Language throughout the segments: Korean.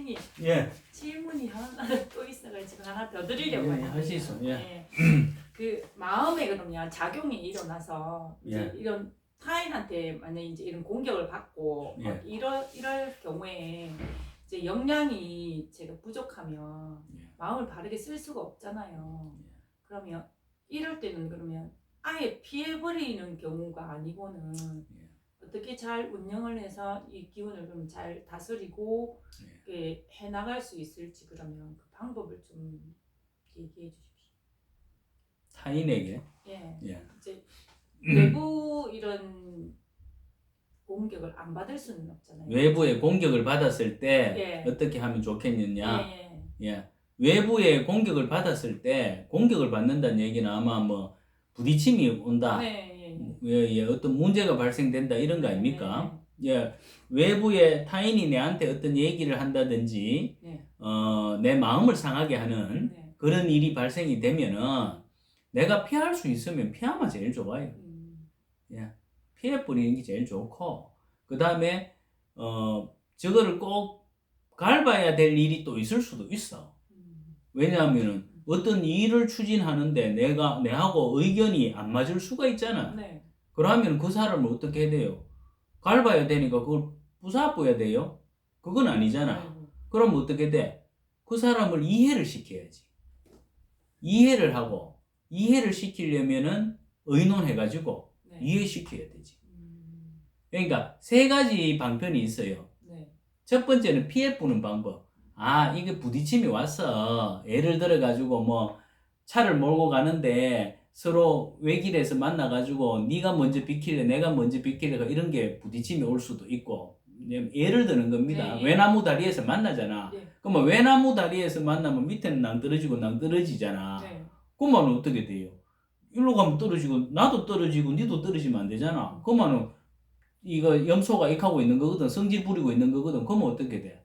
선생님 예. 질문이 하나 또 있어가지고 하나 더 드리려고 예, 할 수 있어. 예. 예. 그 마음에 그러면 작용이 일어나서 이제 예. 이런 타인한테 만약 이제 이런 공격을 받고 예. 이럴 경우에 이제 역량이 제가 부족하면 예. 마음을 바르게 쓸 수가 없잖아요. 예. 그러면 이럴 때는 그러면 아예 피해버리는 경우가 아니고는 예. 어떻게 잘 운영을 해서 이 기운을 그럼 잘 다스리고 해 나갈 수 있을지 그러면 그 방법을 좀 얘기해 주십시오. 타인에게. 예. 예. 이제 외부 이런 공격을 안 받을 수는 없잖아요. 외부의 공격을 받았을 때 예. 어떻게 하면 좋겠느냐? 예. 예. 외부의 공격을 받았을 때 공격을 받는다는 얘기는 아마 뭐 부딪힘이 온다. 네. 예, 어떤 문제가 발생된다 이런 거 아닙니까? 예. 외부의 타인이 내한테 어떤 얘기를 한다든지 네. 내 마음을 상하게 하는 네. 그런 일이 발생이 되면은 내가 피할 수 있으면 피하면 제일 좋아요. 예. 피해버리는 게 제일 좋고, 그 다음에, 저거를 꼭 밟아야 될 일이 또 있을 수도 있어. 왜냐하면은 어떤 일을 추진하는데 내하고 의견이 안 맞을 수가 있잖아. 네. 그러면 그 사람을 어떻게 해야 돼요? 밟아야 되니까 그걸 부사줘야 돼요? 그건 아니잖아. 그럼 어떻게 돼? 그 사람을 이해를 시켜야지. 이해를 하고, 이해를 시키려면은 의논해가지고 네. 이해시켜야 되지. 그러니까 세 가지 방편이 있어요. 네. 첫 번째는 피해 푸는 방법. 아, 이게 부딪힘이 왔어. 예를 들어가지고 뭐 차를 몰고 가는데 서로 외길에서 만나가지고 네가 먼저 비킬래 내가 먼저 비킬래 이런 게 부딪힘이 올 수도 있고, 예를 드는 겁니다. 네. 외나무 다리에서 만나잖아. 네. 그러면 외나무 다리에서 만나면 밑에는 낭떠러지고 낭떠러지잖아. 네. 그러면 어떻게 돼요? 일로 가면 떨어지고 나도 떨어지고 니도 떨어지면 안 되잖아. 그러면 이거 염소가 익하고 있는 거거든. 성질 부리고 있는 거거든. 그러면 어떻게 돼?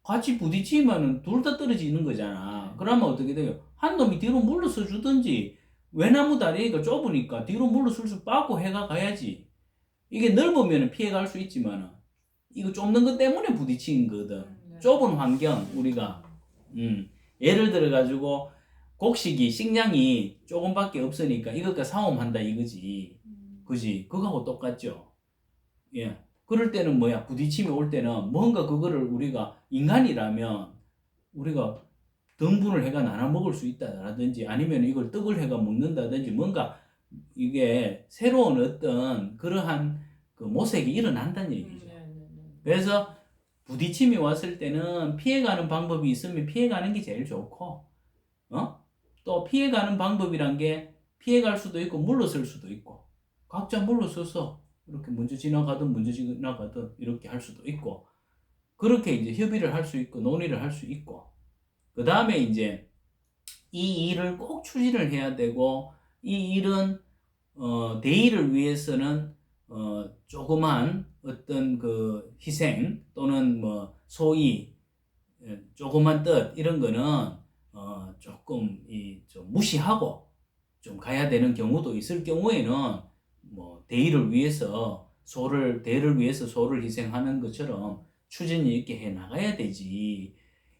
같이 부딪히면은 둘 다 떨어지는 거잖아. 그러면 어떻게 돼요? 한 놈이 뒤로 물러서 주든지, 외나무 다리가 좁으니까 뒤로 물러설 빠고 해가 가야지. 이게 넓으면 피해갈 수 있지만은 이거 좁는 것 때문에 부딪히는 거거든. 좁은 환경 우리가 예를 들어 가지고 곡식이 식량이 조금밖에 없으니까 이것과 싸움한다 이거지. 그지? 그거하고 똑같죠. 예. 그럴 때는 뭐야? 부딪힘이 올 때는 뭔가 그거를 우리가 인간이라면 우리가 등분을 해가 나눠 먹을 수 있다라든지 아니면 이걸 떡을 해가 먹는다든지 뭔가 이게 새로운 어떤 그러한 그 모색이 일어난다는 얘기죠. 그래서 부딪힘이 왔을 때는 피해가는 방법이 있으면 피해가는 게 제일 좋고, 또 피해가는 방법이란 게 피해갈 수도 있고 물러설 수도 있고, 각자 물러서서 이렇게 먼저 지나가든 이렇게 할 수도 있고, 그렇게 이제 협의를 할 수 있고 논의를 할 수 있고, 그 다음에 이제 이 일을 꼭 추진을 해야 되고, 이 일은 대의를 위해서는 조그만 어떤 그 희생 또는 뭐 소위 조그만 뜻 이런 거는 조금 좀 무시하고 좀 가야 되는 경우도 있을 경우에는 뭐 대의를 위해서 대의를 위해서 소를 희생하는 것처럼 추진이 있게 해 나가야 되지.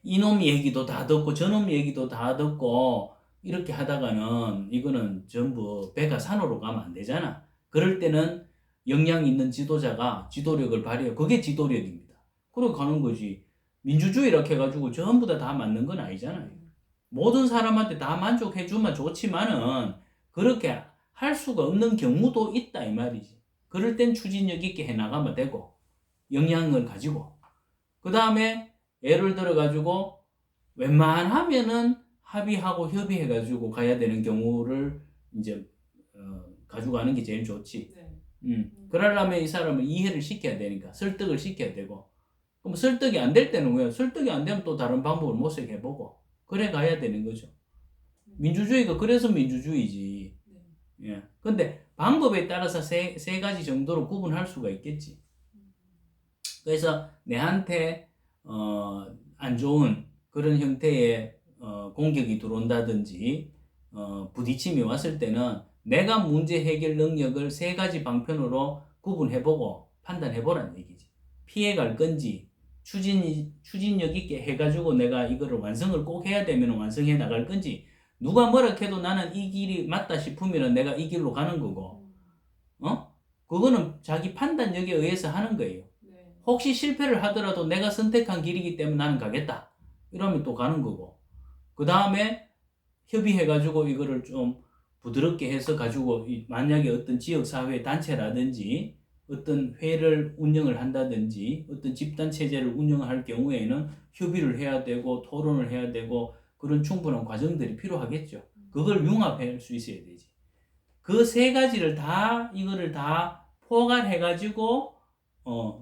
이놈 얘기도 다 듣고 저놈 얘기도 다 듣고 이렇게 하다가는 이거는 전부 배가 산으로 가면 안 되잖아. 그럴 때는 역량 있는 지도자가 지도력을 발휘해. 그게 지도력입니다. 그러고 가는 거지. 민주주의라고 해가지고 전부 다 맞는 건 아니잖아요. 모든 사람한테 다 만족해주면 좋지만은 그렇게 할 수가 없는 경우도 있다 이 말이지. 그럴 땐 추진력 있게 해나가면 되고 역량을 가지고, 그 다음에 예를 들어가지고 웬만하면은 합의하고 협의해가지고 가야 되는 경우를 이제 가져가는 게 제일 좋지. 그러려면 이 사람을 이해를 시켜야 되니까 설득을 시켜야 되고, 그럼 설득이 안 될 때는 왜? 설득이 안 되면 또 다른 방법을 모색해보고 그래 가야 되는 거죠. 민주주의가 그래서 민주주의지. 예. 근데 방법에 따라서 세 가지 정도로 구분할 수가 있겠지. 그래서 내한테 안 좋은 그런 형태의 공격이 들어온다든지 부딪힘이 왔을 때는 내가 문제 해결 능력을 세 가지 방편으로 구분해보고 판단해보라는 얘기지. 피해갈 건지 추진력 있게 해가지고 내가 이거를 완성을 꼭 해야 되면 완성해 나갈 건지, 누가 뭐라 해도 나는 이 길이 맞다 싶으면 내가 이 길로 가는 거고, 그거는 자기 판단력에 의해서 하는 거예요. 네. 혹시 실패를 하더라도 내가 선택한 길이기 때문에 나는 가겠다. 이러면 또 가는 거고. 그 다음에 협의해가지고 이거를 좀 부드럽게 해서 가지고 만약에 어떤 지역사회 단체라든지 어떤 회를 운영을 한다든지 어떤 집단체제를 운영할 경우에는 협의를 해야 되고 토론을 해야 되고 그런 충분한 과정들이 필요하겠죠. 그걸 융합할 수 있어야 되지. 그 세 가지를 이거를 다 포괄해가지고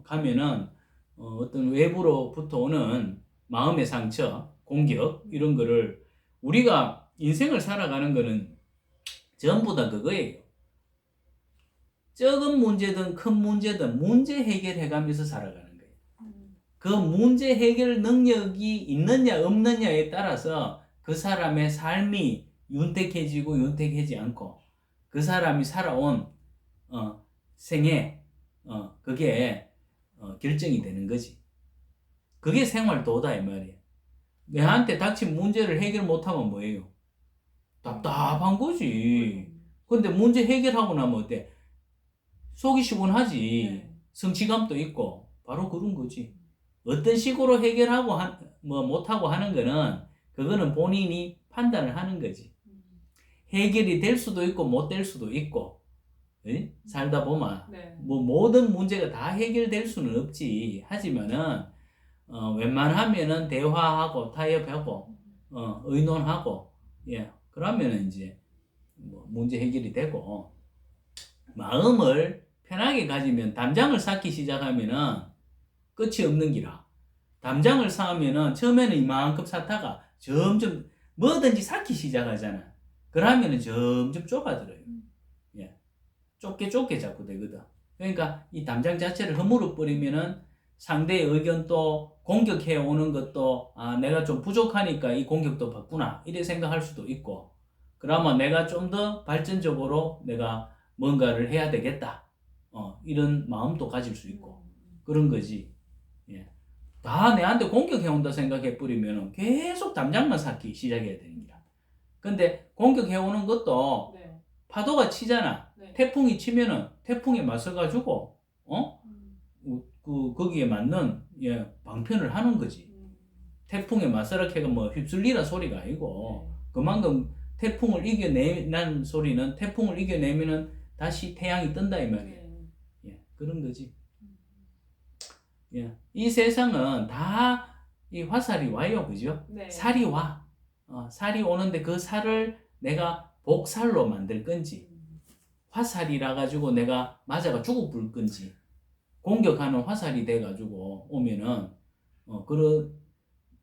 가면은 어떤 외부로부터 오는 마음의 상처, 공격 이런 거를 우리가 인생을 살아가는 거는 전부 다 그거예요. 적은 문제든 큰 문제든 문제 해결해가면서 살아가는 거예요. 그 문제 해결 능력이 있느냐 없느냐에 따라서 그 사람의 삶이 윤택해지고 윤택하지 않고 그 사람이 살아온 생애 그게 결정이 되는 거지. 그게 생활도다 이 말이야. 내한테 닥친 문제를 해결 못하면 뭐예요? 답답한 거지. 근데 문제 해결하고 나면 어때? 속이 시원하지. 성취감도 있고 바로 그런 거지. 어떤 식으로 해결하고 못하고 하는 거는 그거는 본인이 판단을 하는 거지. 해결이 될 수도 있고 못 될 수도 있고 살다 보면 뭐 모든 문제가 다 해결될 수는 없지. 하지만은 웬만하면은 대화하고 타협하고 의논하고 그러면은 이제 뭐 문제 해결이 되고 마음을 편하게 가지면 담장을 쌓기 시작하면은 끝이 없는 기라. 담장을 쌓으면은 처음에는 이만큼 쌓다가 점점 뭐든지 쌓기 시작하잖아. 그러면은 점점 좁아들어요. 좁게 자꾸 되거든. 그러니까 이 담장 자체를 허물어 버리면은 상대의 의견도 공격해 오는 것도 내가 좀 부족하니까 이 공격도 받구나 이래 생각할 수도 있고 그러면 내가 좀 더 발전적으로 내가 뭔가를 해야 되겠다 이런 마음도 가질 수 있고 그런 거지. 다 내한테 공격해 온다 생각해 버리면 계속 담장만 쌓기 시작해야 되는 거야. 근데 공격해 오는 것도 파도가 치잖아. 태풍이 치면은 태풍에 맞서 가지고 거기에 맞는 방편을 하는 거지. 태풍에 맞서라 해가 뭐 휩쓸리라 소리가 아니고 그만큼 태풍을 이겨내는 소리는 태풍을 이겨내면은 다시 태양이 뜬다 이 말이야. 그런 거지. 이 세상은 다 이 화살이 와요, 그죠? 살이 와. 살이 오는데 그 살을 내가 복살로 만들 건지 화살이라 가지고 내가 맞아가 죽어볼 건지 공격하는 화살이 돼 가지고 오면은 그런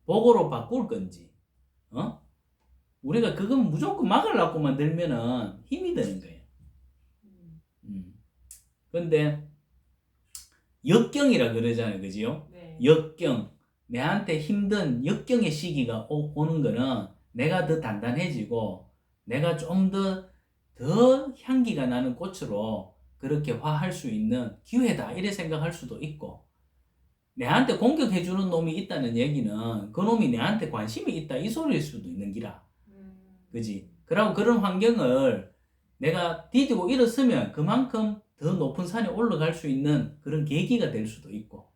복으로 바꿀 건지 우리가 그건 무조건 막으려고 만들면은 힘이 드는 거예요. 근데 역경이라 그러잖아요, 그지요? 역경, 내한테 힘든 역경의 시기가 오는 거는 내가 더 단단해지고 내가 좀 더 향기가 나는 꽃으로 그렇게 화할 수 있는 기회다 이래 생각할 수도 있고 내한테 공격해주는 놈이 있다는 얘기는 그 놈이 내한테 관심이 있다 이 소리일 수도 있는 기라. 그지? 그러고 그런 환경을 내가 디디고 일어서면 그만큼 더 높은 산에 올라갈 수 있는 그런 계기가 될 수도 있고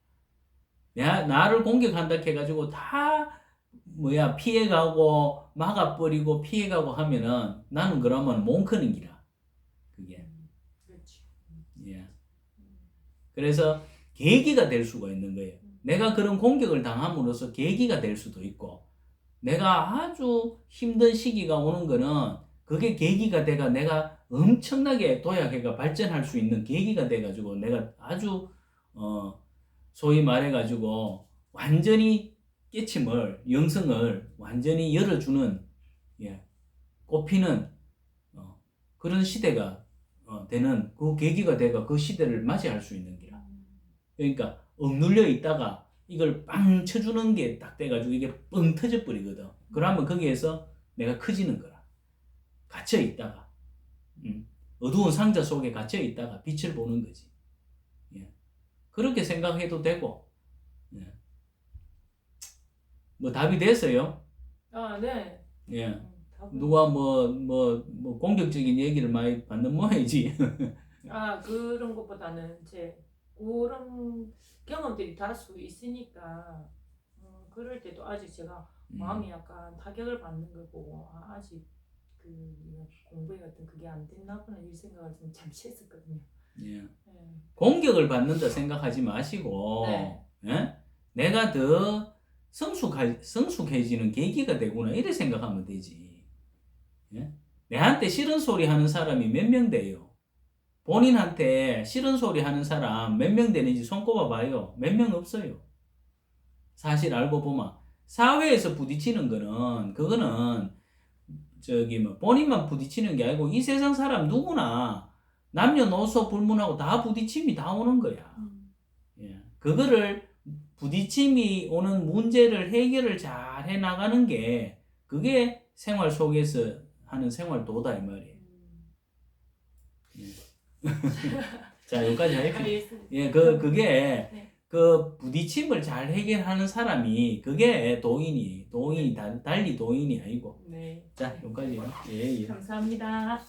나를 공격한다 해가지고 다 피해가고 막아버리고 피해가고 하면은 나는 그러면 몽크는 기라. 그게. 그래서 계기가 될 수가 있는 거예요. 내가 그런 공격을 당함으로써 계기가 될 수도 있고 내가 아주 힘든 시기가 오는 거는 그게 계기가 돼가 내가 엄청나게 도약해가 발전할 수 있는 계기가 돼가지고 내가 아주 소위 말해가지고 완전히 깨침을 영성을 완전히 열어주는 꽃피는 그런 시대가 되는 그 계기가 돼가 그 시대를 맞이할 수 있는 기라. 그러니까 억눌려 있다가 이걸 빵 쳐주는 게 딱 돼가지고 이게 뻥 터져버리거든. 그러면 거기에서 내가 커지는 거라. 갇혀 있다가 어두운 상자 속에 갇혀 있다가 빛을 보는 거지. 그렇게 생각해도 되고 뭐 답이 됐어요? 아, 네. 예. 답은- 누가 뭐 공격적인 얘기를 많이 받는 모양이지. 아, 그런 것보다는 이제 그런 경험들이 다수 있으니까 그럴 때도 아직 제가 마음이 약간 타격을 받는 걸 보고 아직 그 공부에 같은 그게 안 됐나 보나 이 생각을 좀 잠시 했었거든요. 예. 네. 공격을 받는다 생각하지 마시고 네. 예? 내가 더 성숙해지는 계기가 되구나 이렇게 생각하면 되지. 예? 내한테 싫은 소리 하는 사람이 몇 명 돼요? 본인한테 싫은 소리 하는 사람 몇 명 되는지 손꼽아 봐요. 몇 명 없어요. 사실 알고 보면 사회에서 부딪히는 거는 그거는 저기 뭐 본인만 부딪히는 게 아니고 이 세상 사람 누구나 남녀노소 불문하고 다 부딪힘이 다 오는 거야. 예. 그거를 부딪힘이 오는 문제를 해결을 잘 해 나가는 게 그게 생활 속에서 하는 생활도다 이 말이에요. 예. 자, 여기까지 할게요. 알겠습니다. 예, 그게 네. 그 부딪힘을 잘 해결하는 사람이 그게 도인이 달리 도인이 아니고. 네. 자, 여기까지요. 예, 예. 감사합니다.